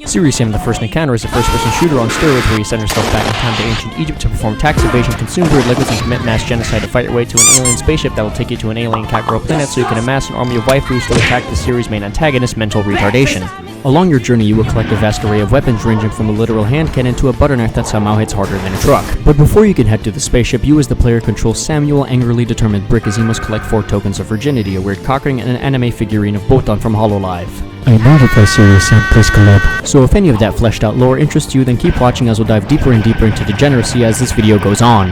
Serious Sam, the first encounter, is a first-person shooter on steroids where you send yourself back in time to ancient Egypt to perform tax evasion, consume bird liquids, and commit mass genocide to fight your way to an alien spaceship that will take you to an alien cat-girl planet so you can amass an army of waifus to attack the series' main antagonist, mental retardation. Along your journey, you will collect a vast array of weapons ranging from a literal hand cannon to a butter knife that somehow hits harder than a truck. But before you can head to the spaceship, you as the player control Samuel, angrily determined Brick, as he must collect 4 tokens of virginity, a weird cock ring, and an anime figurine of Botan from HoloLive. I know to play Serious Sam plays collab. So if any of that fleshed out lore interests you, then keep watching as we'll dive deeper and deeper into degeneracy as this video goes on.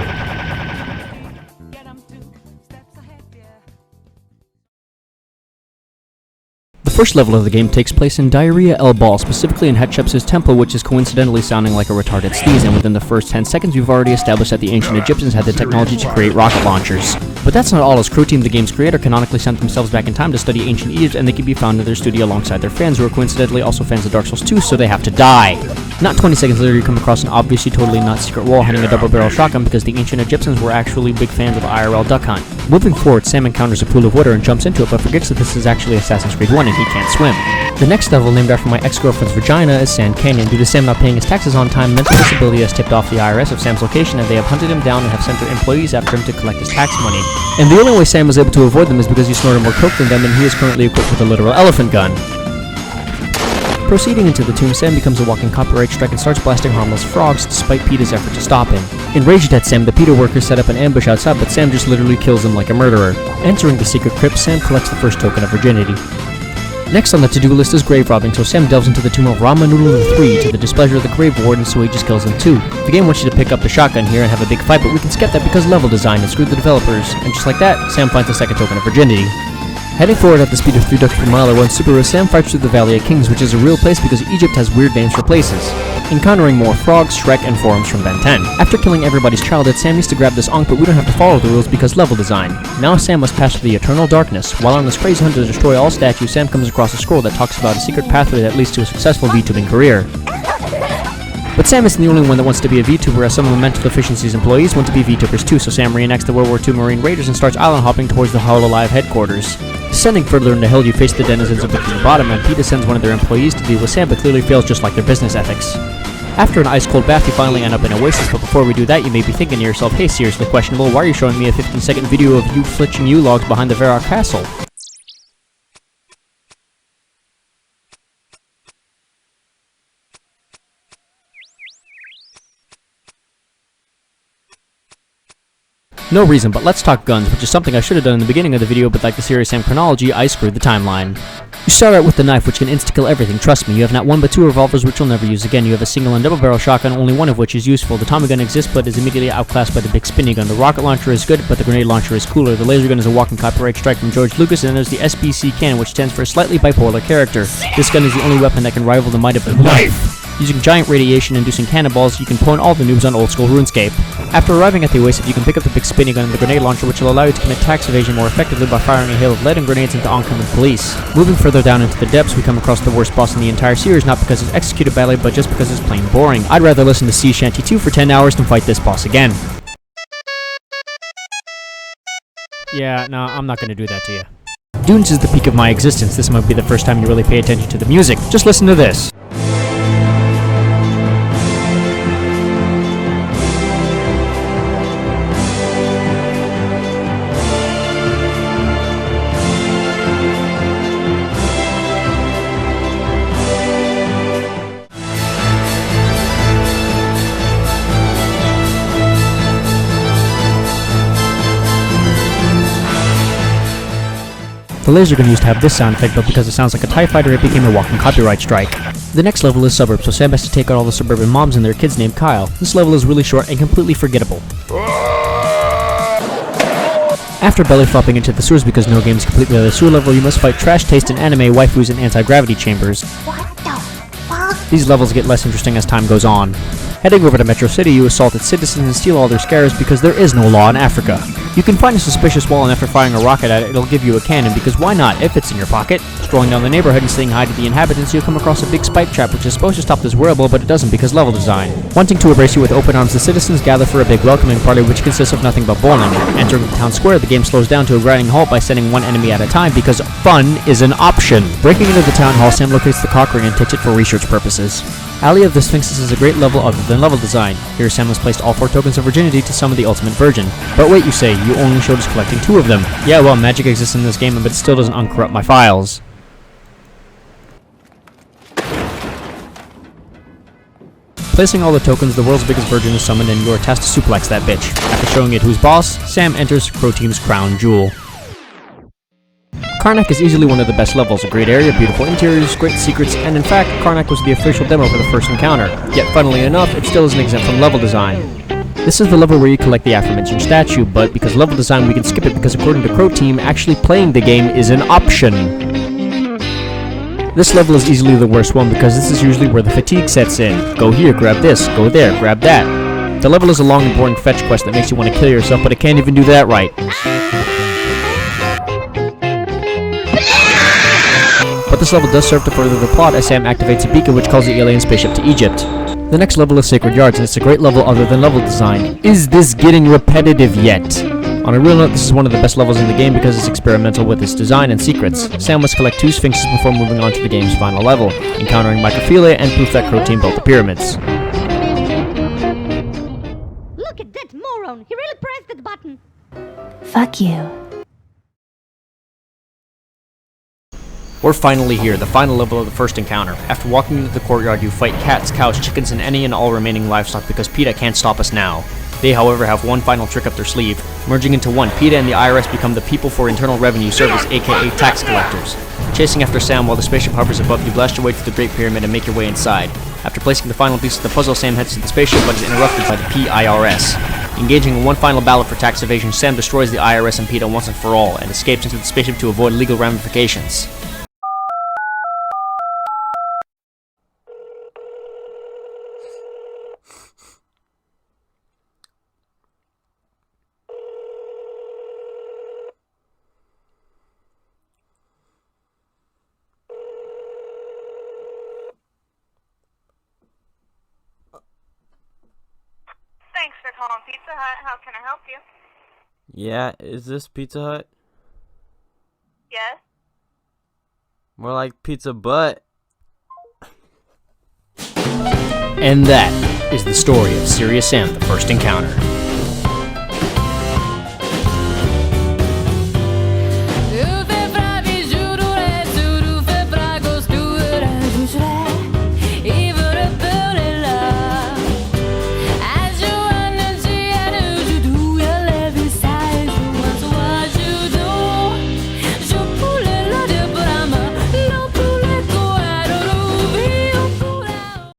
The first level of the game takes place in Diarrhea El Bal, specifically in Hatshepsut's temple, which is coincidentally sounding like a retarded sneeze, and within the first 10 seconds we've already established that the ancient Egyptians had the technology to create rocket launchers. But that's not all, as Crew Team, the game's creator, canonically sent themselves back in time to study ancient Egypt, and they can be found in their studio alongside their fans, who are coincidentally also fans of Dark Souls 2, so they have to die. Not 20 seconds later, you come across an obviously totally not secret wall hiding a double-barrel shotgun because the ancient Egyptians were actually big fans of IRL duck hunt. Moving forward, Sam encounters a pool of water and jumps into it, but forgets that this is actually Assassin's Creed 1 and he can't swim. The next level, named after my ex-girlfriend's vagina, is Sand Canyon. Due to Sam not paying his taxes on time, mental disability has tipped off the IRS of Sam's location, and they have hunted him down and have sent their employees after him to collect his tax money. And the only way Sam was able to avoid them is because he snorted more coke than them, and he is currently equipped with a literal elephant gun. Proceeding into the tomb, Sam becomes a walking copyright strike and starts blasting harmless frogs despite PETA's effort to stop him. Enraged at Sam, the PETA workers set up an ambush outside, but Sam just literally kills him like a murderer. Entering the secret crypt, Sam collects the first token of virginity. Next on the to-do list is grave robbing, so Sam delves into the tomb of Ramanoodle III to the displeasure of the grave warden, so he just kills him too. The game wants you to pick up the shotgun here and have a big fight, but we can skip that because level design has screwed the developers, and just like that, Sam finds the second token of virginity. Heading forward at the speed of 3 ducks per mile or 1 Subaru, Sam fights through the Valley of Kings, which is a real place because Egypt has weird names for places. Encountering more frogs, Shrek, and forums from Ben 10. After killing everybody's childhood, Sam needs to grab this Ankh, but we don't have to follow the rules because level design. Now Sam must pass through the Eternal Darkness. While on this crazy hunt to destroy all statues, Sam comes across a scroll that talks about a secret pathway that leads to a successful VTubing career. But Sam isn't the only one that wants to be a VTuber, as some of the mental deficiencies employees want to be VTubers too, so Sam reenacts the World War II Marine Raiders and starts island hopping towards the HoloLive headquarters. Descending further into hell, you face the denizens of the bottom, and PETA sends one of their employees to deal with Sam, but clearly fails just like their business ethics. After an ice-cold bath, you finally end up in Oasis, but before we do that, you may be thinking to yourself, hey, seriously questionable, why are you showing me a 15-second video of you flitching U-logs behind the Varrock Castle? No reason, but let's talk guns, which is something I should have done in the beginning of the video, but like the Serious Sam chronology, I screwed the timeline. You start out with the knife, which can insta-kill everything, trust me. You have not 1 but 2 revolvers, which you'll never use again. You have a single and double-barrel shotgun, only one of which is useful. The Tommy gun exists, but is immediately outclassed by the big spinny gun. The rocket launcher is good, but the grenade launcher is cooler. The laser gun is a walking copyright strike from George Lucas, and then there's the SBC cannon, which stands for a slightly bipolar character. This gun is the only weapon that can rival the might of a knife. Using giant radiation-inducing cannonballs, you can pwn all the noobs on old-school RuneScape. After arriving at the Oasis, you can pick up the big spinny gun and the grenade launcher, which will allow you to commit tax evasion more effectively by firing a hail of lead and grenades into oncoming police. Moving further down into the depths, we come across the worst boss in the entire series, not because it's executed badly, but just because it's plain boring. I'd rather listen to Sea Shanty 2 for 10 hours than fight this boss again. Yeah, no, I'm not gonna do that to you. Dunes is the peak of my existence. This might be the first time you really pay attention to the music. Just listen to this. The laser gun used to have this sound effect, but because it sounds like a TIE fighter, it became a walking copyright strike. The next level is Suburbs, so Sam has to take out all the suburban moms and their kids named Kyle. This level is really short and completely forgettable. After belly flopping into the sewers because no game is complete without a sewer level, you must fight trash taste in anime, waifus, and anti-gravity chambers. These levels get less interesting as time goes on. Heading over to Metro City, you assault its citizens and steal all their scarabs because there is no law in Africa. You can find a suspicious wall, and after firing a rocket at it, it'll give you a cannon, because why not, if it's in your pocket? Strolling down the neighborhood and saying hi to the inhabitants, you'll come across a big spike trap which is supposed to stop this wearable, but it doesn't because level design. Wanting to embrace you with open arms, the citizens gather for a big welcoming party which consists of nothing but bowling. Entering the town square, the game slows down to a grinding halt by sending one enemy at a time because fun is an option. Breaking into the town hall, Sam locates the cock ring and takes it for research purposes. Alley of the Sphinxes is a great level other than level design. Here Sam has placed all 4 tokens of virginity to summon the ultimate virgin. But wait, you say, you only showed us collecting 2 of them. Yeah, well, magic exists in this game, but it still doesn't uncorrupt my files. Placing all the tokens, the world's biggest virgin is summoned and you are tasked to suplex that bitch. After showing it who's boss, Sam enters Crow Team's crown jewel. Karnak is easily one of the best levels, a great area, beautiful interiors, great secrets, and in fact, Karnak was the official demo for the first encounter. Yet funnily enough, it still isn't exempt from level design. This is the level where you collect the aforementioned statue, but because level design we can skip it because according to Crow Team, actually playing the game is an option. This level is easily the worst one because this is usually where the fatigue sets in. Go here, grab this, go there, grab that. The level is a long and boring fetch quest that makes you want to kill yourself, but it can't even do that right. But this level does serve to further the plot as Sam activates a beacon which calls the alien spaceship to Egypt. The next level is Sacred Yards, and it's a great level other than level design. Is this getting repetitive yet? On a real note, this is one of the best levels in the game because it's experimental with its design and secrets. Sam must collect 2 Sphinxes before moving on to the game's final level, encountering microphilia and proof that Crow Team built the pyramids. Look at that moron! He really pressed that button! Fuck you. We're finally here, the final level of the first encounter. After walking into the courtyard, you fight cats, cows, chickens, and any and all remaining livestock because PETA can't stop us now. They, however, have one final trick up their sleeve. Merging into one, PETA and the IRS become the People for Internal Revenue Service, aka tax collectors. Chasing after Sam while the spaceship hovers above, you blast your way through the Great Pyramid and make your way inside. After placing the final piece of the puzzle, Sam heads to the spaceship but is interrupted by the PIRS. Engaging in one final battle for tax evasion, Sam destroys the IRS and PETA once and for all, and escapes into the spaceship to avoid legal ramifications. Thanks for calling Pizza Hut. How can I help you? Yeah, is this Pizza Hut? Yes? More like pizza butt. And that is the story of Serious Sam, the first encounter.